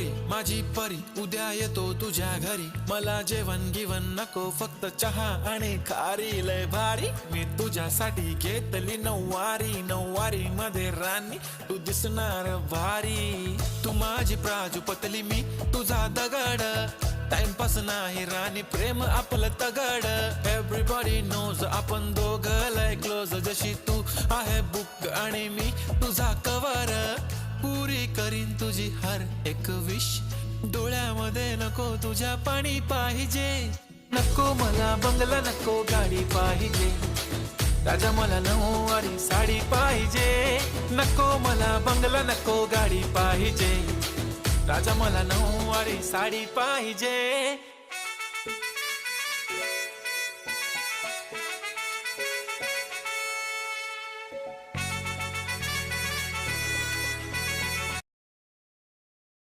परी माझी परी उद्या येतो तुझ्या घरी. मला जेवण गिवण नको फक्त चहा आणि खारी. लय भारी मी तुझ्यासाठी घेतली नऊवारी. नऊवारी मध्ये राणी तू दिसणार भारी. तू माझी प्राजूपतली मी तुझा दगड. टाइमपास नाही राणी प्रेम आपलं तगड. एव्हरीबॉडी नोज आपण दोघं लय क्लोज. जशी तू आहे बुक आणि मी तुझा कवर. पुरी करीन तुझी हर एक विश. डोळ्यामध्ये नको तुझ्या पाणी पाहिजे. नको मला बंगला नको गाडी पाहिजे. राजा मला नऊवारी साडी पाहिजे. नको मला बंगला नको गाडी पाहिजे. राजा मला नऊवारी साडी पाहिजे.